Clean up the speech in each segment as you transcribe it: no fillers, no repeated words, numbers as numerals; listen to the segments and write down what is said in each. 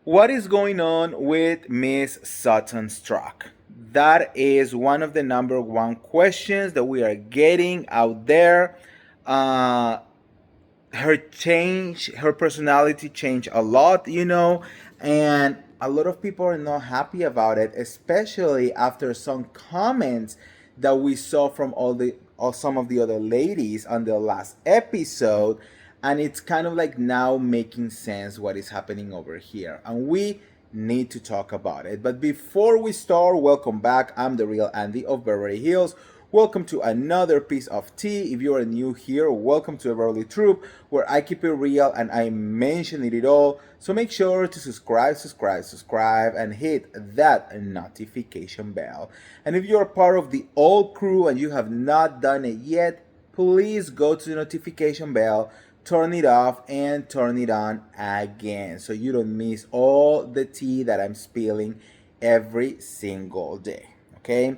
What is going on with Miss Sutton Stracke? That is one of the number one questions that we are getting out there. Uh, her personality changed a lot, and a lot of people are not happy about it, especially after some comments that we saw from some of the other ladies on the last episode, and it's kind of like now making sense what is happening over here, and we need to talk about it. But before we start, welcome back. I'm the real Andy of Beverly Hills. Welcome to another piece of tea. If you are new here, welcome to Beverly Troop, where I keep it real and I mention it all. So make sure to subscribe, and hit that notification bell. And if you are part of the old crew and you have not done it yet, please go to the notification bell, turn it off, and turn it on again so you don't miss all the tea that I'm spilling every single day. Okay?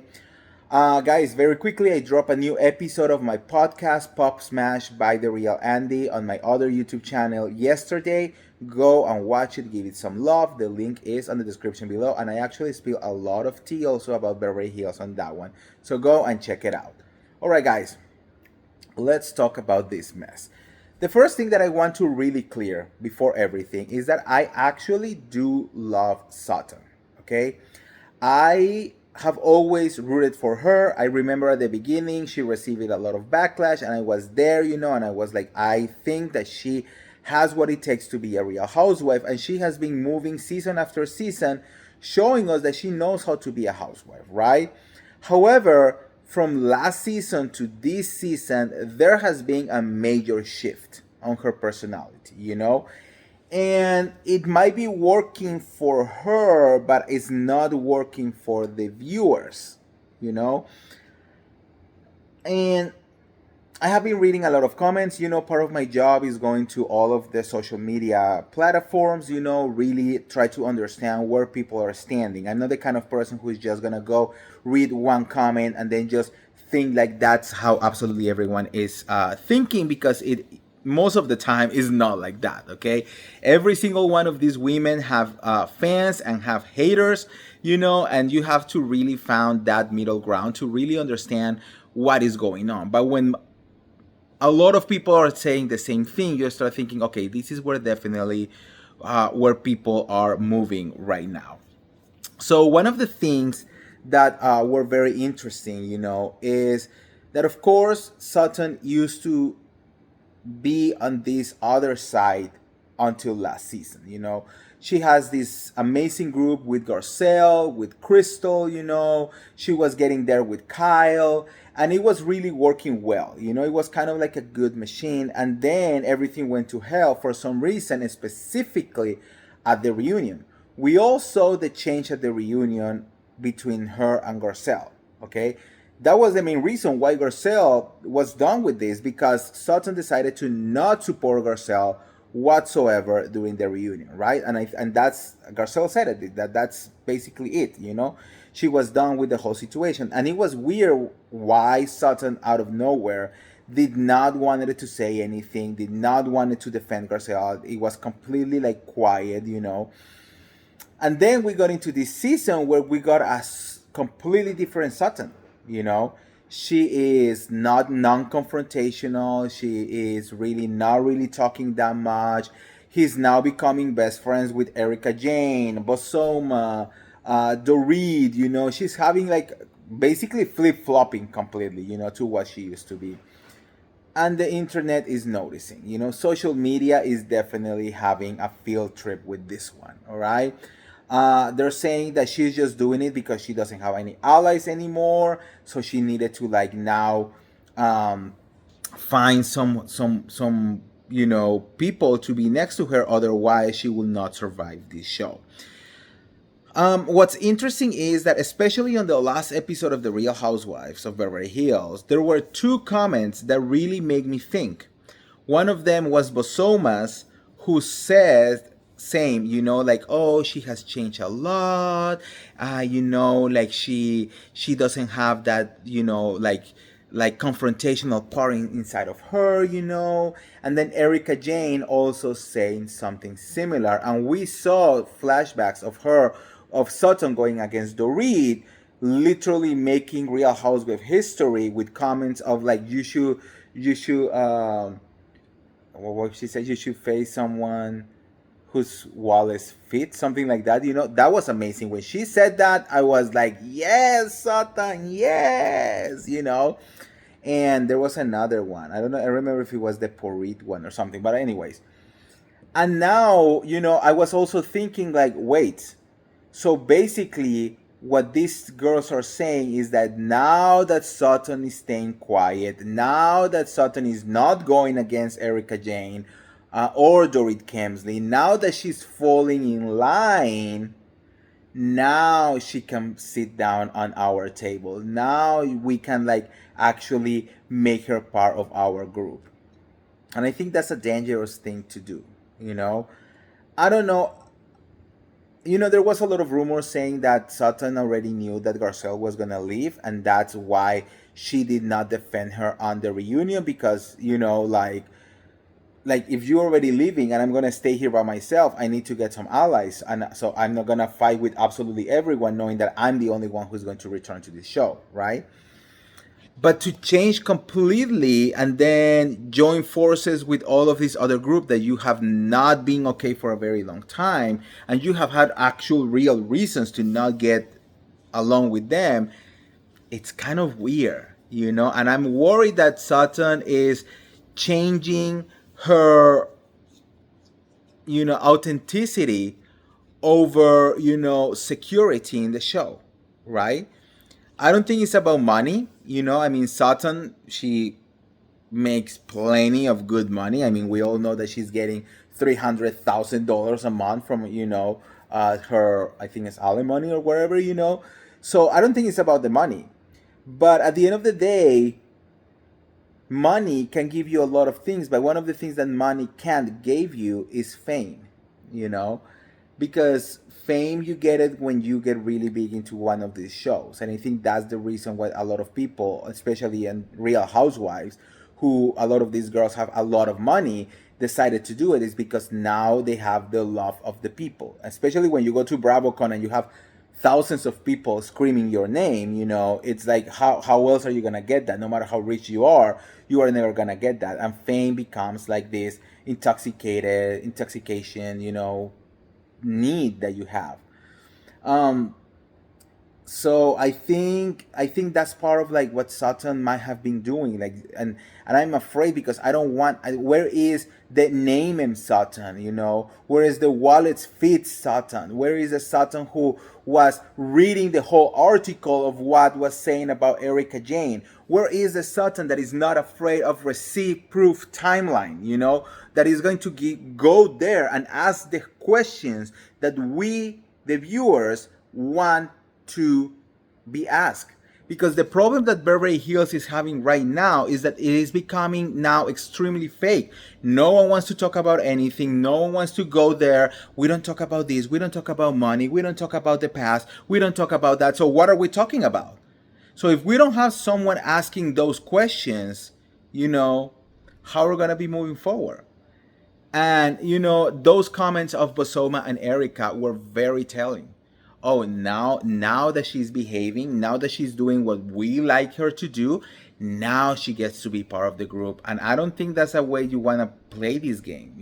Guys, very quickly, I drop a new episode of my podcast, Pop Smash by The Real Andy, on my other YouTube channel yesterday. Go and watch it, give it some love. The link is on the description below, and I actually spill a lot of tea also about Beverly Hills on that one. So go and check it out. All right, guys, let's talk about this mess. The first thing that I want to really clear before everything is that I actually do love Sutton, okay? I have always rooted for her. I remember at the beginning she received a lot of backlash, and I was there, and I was like, I think that she has what it takes to be a real housewife, and she has been moving season after season, showing us that she knows how to be a housewife, right? However, from last season to this season, there has been a major shift on her personality, and it might be working for her, but it's not working for the viewers, you know and I have been reading a lot of comments. Part of my job is going to all of the social media platforms, really try to understand where people are standing. I'm not the kind of person who is just gonna go read one comment and then just think like that's how absolutely everyone is thinking, because it most of the time is not like that. Okay, every single one of these women have fans and have haters, and you have to really find that middle ground to really understand what is going on. But when a lot of people are saying the same thing, you start thinking, okay, this is where definitely where people are moving right now. So one of the things that were very interesting, is that of course Sutton used to be on this other side until last season. She has this amazing group with Garcelle, with Crystal. She was getting there with Kyle, and it was really working well. It was kind of like a good machine, and then everything went to hell for some reason, and specifically at the reunion. We all saw the change at the reunion between her and Garcelle. Okay, that was the main reason why Garcelle was done with this, because Sutton decided to not support Garcelle whatsoever during the reunion, right? And that's, Garcelle said it, that's basically it. She was done with the whole situation, and it was weird why Sutton out of nowhere did not wanted to say anything, did not wanted to defend Garcelle. It was completely like quiet. And then we got into this season where we got a completely different Sutton. She is not non-confrontational. She is really not really talking that much. He's now becoming best friends with Erica Jane, Bosoma, Dorit. She's having like basically flip-flopping completely, to what she used to be. And the internet is noticing. Social media is definitely having a field trip with this one. All right. They're saying that she's just doing it because she doesn't have any allies anymore, so she needed to like now find some people to be next to her, otherwise she will not survive this show. What's interesting is that, especially on the last episode of The Real Housewives of Beverly Hills, there were two comments that really made me think. One of them was Bosoma's, who said, same, like, oh, she has changed a lot, like she doesn't have that, like like confrontational part inside of her, and then Erica Jane also saying something similar, and we saw flashbacks of her, of Sutton going against Dorit, literally making Real Housewife history with comments of like, you should what she said, you should face someone whose wallet fits, something like that. That was amazing. When she said that, I was like, yes, Sutton, yes, And there was another one. I don't know. I remember if it was the Porit one or something. But anyways, and now, I was also thinking like, wait. So basically, what these girls are saying is that now that Sutton is staying quiet, now that Sutton is not going against Erica Jane or Dorit Kemsley, now that she's falling in line, now she can sit down on our table. Now we can like actually make her part of our group. And I think that's a dangerous thing to do, you know? I don't know. There was a lot of rumors saying that Sutton already knew that Garcelle was gonna leave, and that's why she did not defend her on the reunion because, like if you're already leaving and I'm gonna stay here by myself, I need to get some allies, and so I'm not gonna fight with absolutely everyone, knowing that I'm the only one who's going to return to this show, right? But to change completely and then join forces with all of this other group that you have not been okay for a very long time, and you have had actual real reasons to not get along with them, it's kind of weird, and I'm worried that Sutton is changing her, authenticity over, security in the show, right? I don't think it's about money. I mean, Sutton, she makes plenty of good money. I mean, we all know that she's getting $300,000 a month from, her, I think it's alimony or wherever, So I don't think it's about the money. But at the end of the day, money can give you a lot of things, but one of the things that money can't give you is fame, you know? Because fame, you get it when you get really big into one of these shows. And I think that's the reason why a lot of people, especially in Real Housewives, who a lot of these girls have a lot of money, decided to do it, is because now they have the love of the people. Especially when you go to BravoCon and you have thousands of people screaming your name, it's like, how else are you gonna get that? No matter how rich you are never gonna get that. And fame becomes like this intoxication, need that you have. Um, so I think that's part of like what Sutton might have been doing, like, and I'm afraid because I don't want. Where is the name in Sutton? Where is the wallets fit Sutton? Where is the Sutton who was reading the whole article of what was saying about Erica Jane? Where is the Sutton that is not afraid of receipt proof timeline? That is going to go there and ask the questions that we, the viewers, want to be asked. Because the problem that Beverly Hills is having right now is that it is becoming now extremely fake. No one wants to talk about anything. No one wants to go there. We don't talk about this. We don't talk about money. We don't talk about the past. We don't talk about that. So what are we talking about? So if we don't have someone asking those questions, how are we going to be moving forward? And those comments of Bosoma and Erica were very telling. Oh, now that she's behaving, now that she's doing what we like her to do, now she gets to be part of the group. And I don't think that's a way you want to play this game.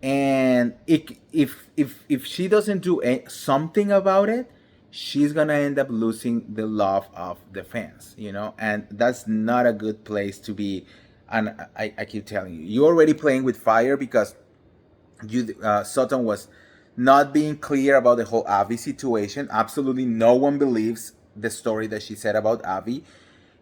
And if she doesn't do something about it, she's gonna end up losing the love of the fans. And that's not a good place to be. And I keep telling you, you're already playing with fire because Sutton was not being clear about the whole Avi situation. Absolutely no one believes the story that she said about Avi.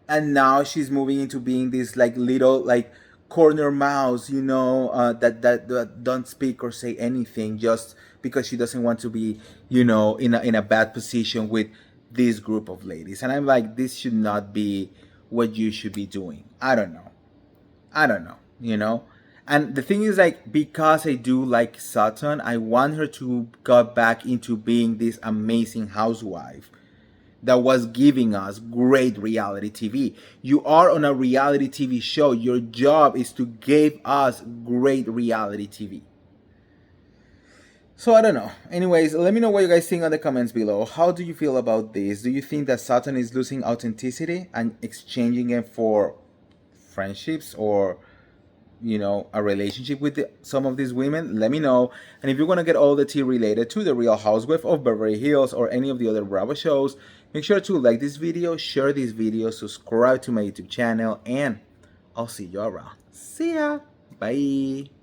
And now she's moving into being this like little like corner mouse, that don't speak or say anything just because she doesn't want to be, in a bad position with this group of ladies. And I'm like, this should not be what you should be doing. I don't know. And the thing is, like, because I do like Sutton, I want her to go back into being this amazing housewife that was giving us great reality TV. You are on a reality TV show. Your job is to give us great reality TV. So I don't know. Anyways, let me know what you guys think on the comments below. How do you feel about this? Do you think that Sutton is losing authenticity and exchanging it for friendships or, you know, a relationship with some of these women? Let me know. And if you want to get all the tea related to the Real Housewife of Beverly Hills or any of the other Bravo shows, make sure to like this video, share this video, subscribe to my YouTube channel, and I'll see you around. See ya. Bye.